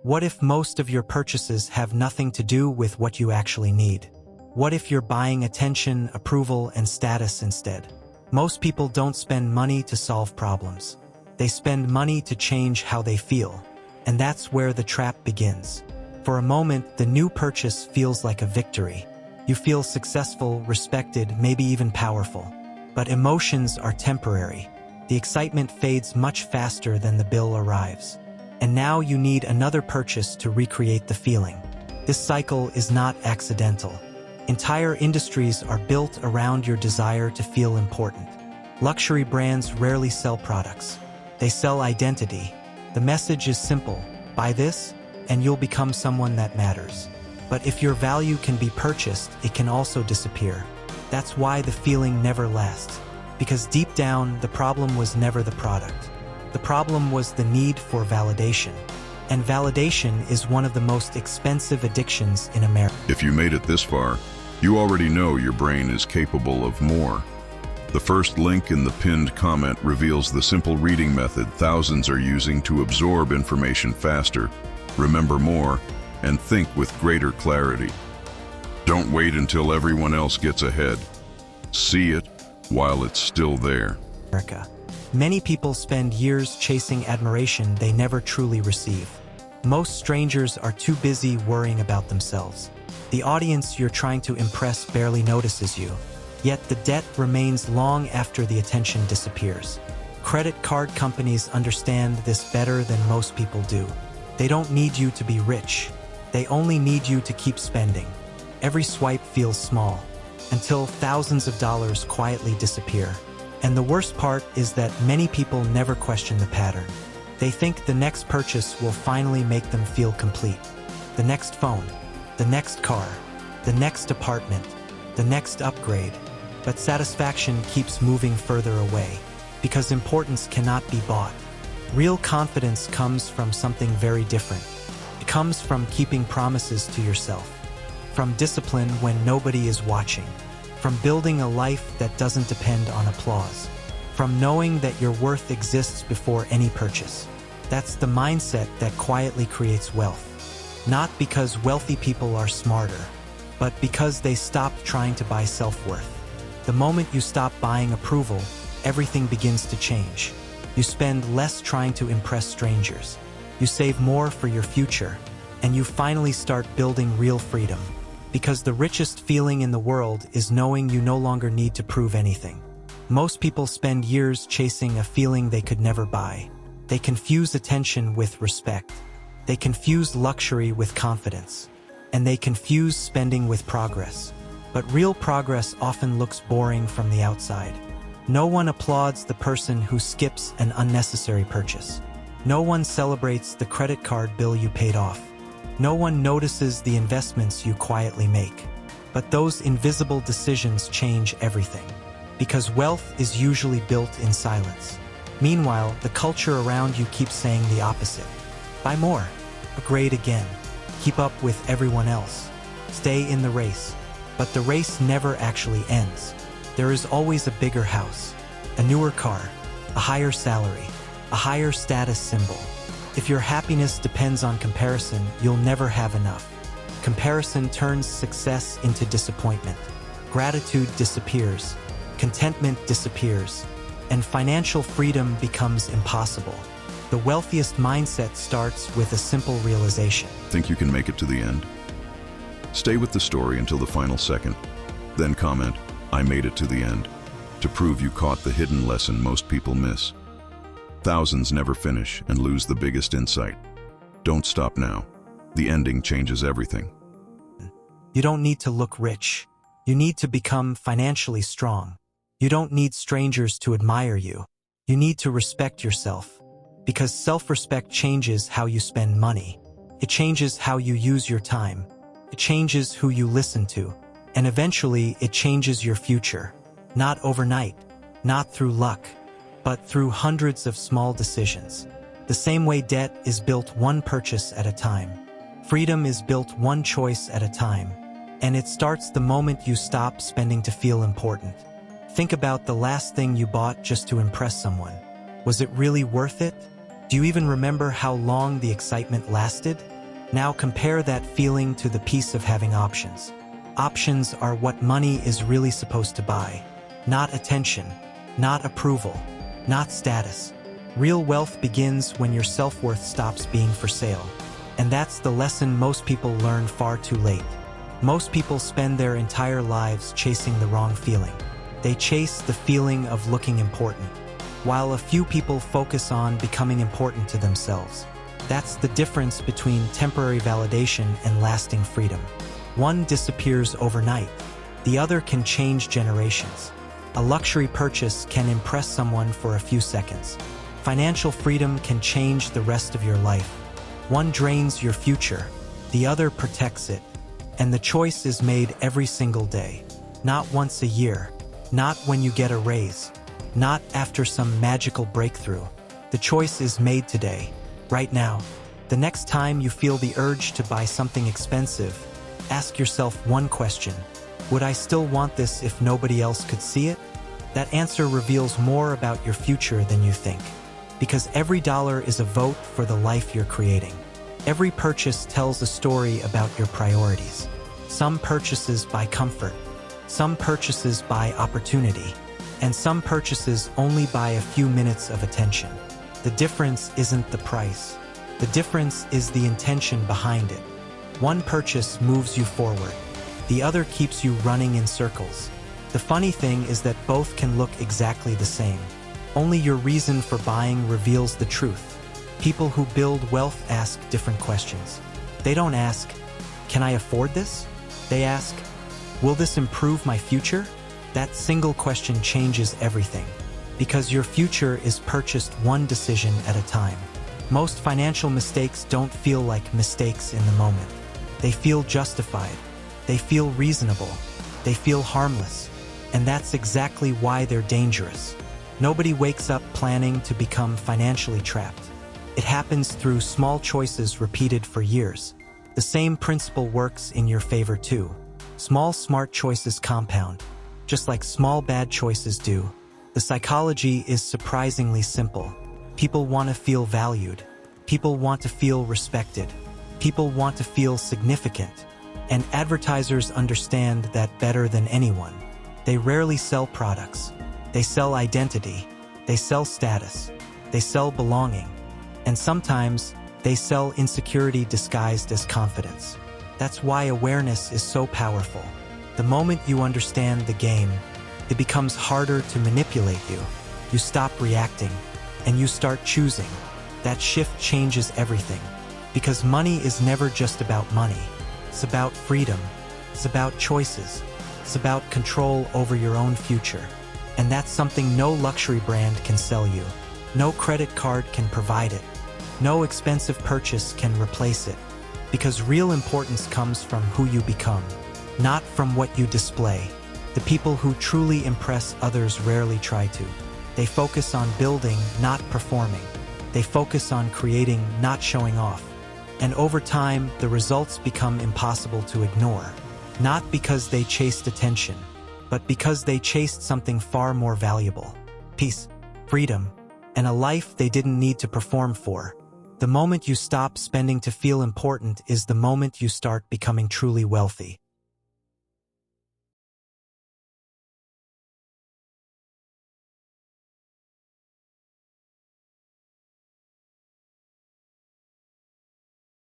What if most of your purchases have nothing to do with what you actually need? What if you're buying attention, approval, and status instead? Most people don't spend money to solve problems. They spend money to change how they feel. And that's where the trap begins. For a moment, the new purchase feels like a victory. You feel successful, respected, maybe even powerful. But emotions are temporary. The excitement fades much faster than the bill arrives. And now you need another purchase to recreate the feeling. This cycle is not accidental. Entire industries are built around your desire to feel important. Luxury brands rarely sell products. They sell identity. The message is simple: buy this, and you'll become someone that matters. But if your value can be purchased, it can also disappear. That's why the feeling never lasts. Because deep down, the problem was never the product. The problem was the need for validation. And validation is one of the most expensive addictions in America. If you made it this far, you already know your brain is capable of more. The first link in the pinned comment reveals the simple reading method thousands are using to absorb information faster, remember more, and think with greater clarity. Don't wait until everyone else gets ahead. See it while it's still there. Many people spend years chasing admiration they never truly receive. Most strangers are too busy worrying about themselves. The audience you're trying to impress barely notices you. Yet the debt remains long after the attention disappears. Credit card companies understand this better than most people do. They don't need you to be rich. They only need you to keep spending. Every swipe feels small, until thousands of dollars quietly disappear. And the worst part is that many people never question the pattern. They think the next purchase will finally make them feel complete. The next phone, the next car, the next apartment, the next upgrade. But satisfaction keeps moving further away, because importance cannot be bought. Real confidence comes from something very different. It comes from keeping promises to yourself, from discipline when nobody is watching, from building a life that doesn't depend on applause, from knowing that your worth exists before any purchase. That's the mindset that quietly creates wealth. Not because wealthy people are smarter, but because they stopped trying to buy self-worth. The moment you stop buying approval, everything begins to change. You spend less trying to impress strangers. You save more for your future, and you finally start building real freedom. Because the richest feeling in the world is knowing you no longer need to prove anything. Most people spend years chasing a feeling they could never buy. They confuse attention with respect. They confuse luxury with confidence. And they confuse spending with progress. But real progress often looks boring from the outside. No one applauds the person who skips an unnecessary purchase. No one celebrates the credit card bill you paid off. No one notices the investments you quietly make. But those invisible decisions change everything. Because wealth is usually built in silence. Meanwhile, the culture around you keeps saying the opposite. Buy more. Upgrade again. Keep up with everyone else. Stay in the race. But the race never actually ends. There is always a bigger house, a newer car, a higher salary, a higher status symbol. If your happiness depends on comparison, you'll never have enough. Comparison turns success into disappointment. Gratitude disappears. Contentment disappears. And financial freedom becomes impossible. The wealthiest mindset starts with a simple realization. Think you can make it to the end? Stay with the story until the final second. Then comment, "I made it to the end," to prove you caught the hidden lesson most people miss. Thousands never finish and lose the biggest insight. Don't stop now. The ending changes everything. You don't need to look rich. You need to become financially strong. You don't need strangers to admire you. You need to respect yourself. Because self-respect changes how you spend money. It changes how you use your time. It changes who you listen to. And eventually, it changes your future. Not overnight, not through luck, but through hundreds of small decisions. The same way debt is built one purchase at a time. Freedom is built one choice at a time. And it starts the moment you stop spending to feel important. Think about the last thing you bought just to impress someone. Was it really worth it? Do you even remember how long the excitement lasted? Now compare that feeling to the peace of having options. Options are what money is really supposed to buy. Not attention, not approval, not status. Real wealth begins when your self-worth stops being for sale. And that's the lesson most people learn far too late. Most people spend their entire lives chasing the wrong feeling. They chase the feeling of looking important, while a few people focus on becoming important to themselves. That's the difference between temporary validation and lasting freedom. One disappears overnight. The other can change generations. A luxury purchase can impress someone for a few seconds. Financial freedom can change the rest of your life. One drains your future, the other protects it. And the choice is made every single day. Not once a year, not when you get a raise, not after some magical breakthrough. The choice is made today, right now. The next time you feel the urge to buy something expensive, ask yourself one question: would I still want this if nobody else could see it? That answer reveals more about your future than you think. Because every dollar is a vote for the life you're creating. Every purchase tells a story about your priorities. Some purchases buy comfort, some purchases buy opportunity, and some purchases only buy a few minutes of attention. The difference isn't the price. The difference is the intention behind it. One purchase moves you forward. The other keeps you running in circles. The funny thing is that both can look exactly the same. Only your reason for buying reveals the truth. People who build wealth ask different questions. They don't ask, "Can I afford this?" They ask, "Will this improve my future?" That single question changes everything. Because your future is purchased one decision at a time. Most financial mistakes don't feel like mistakes in the moment. They feel justified. They feel reasonable. They feel harmless. And that's exactly why they're dangerous. Nobody wakes up planning to become financially trapped. It happens through small choices repeated for years. The same principle works in your favor too. Small smart choices compound, just like small bad choices do. The psychology is surprisingly simple. People want to feel valued. People want to feel respected. People want to feel significant. And advertisers understand that better than anyone. They rarely sell products. They sell identity. They sell status. They sell belonging. And sometimes, they sell insecurity disguised as confidence. That's why awareness is so powerful. The moment you understand the game, it becomes harder to manipulate you. You stop reacting, and you start choosing. That shift changes everything. Because money is never just about money. It's about freedom. It's about choices. It's about control over your own future. And that's something no luxury brand can sell you. No credit card can provide it. No expensive purchase can replace it. Because real importance comes from who you become, not from what you display. The people who truly impress others rarely try to. They focus on building, not performing. They focus on creating, not showing off. And over time, the results become impossible to ignore. Not because they chased attention, but because they chased something far more valuable. Peace, freedom, and a life they didn't need to perform for. The moment you stop spending to feel important is the moment you start becoming truly wealthy.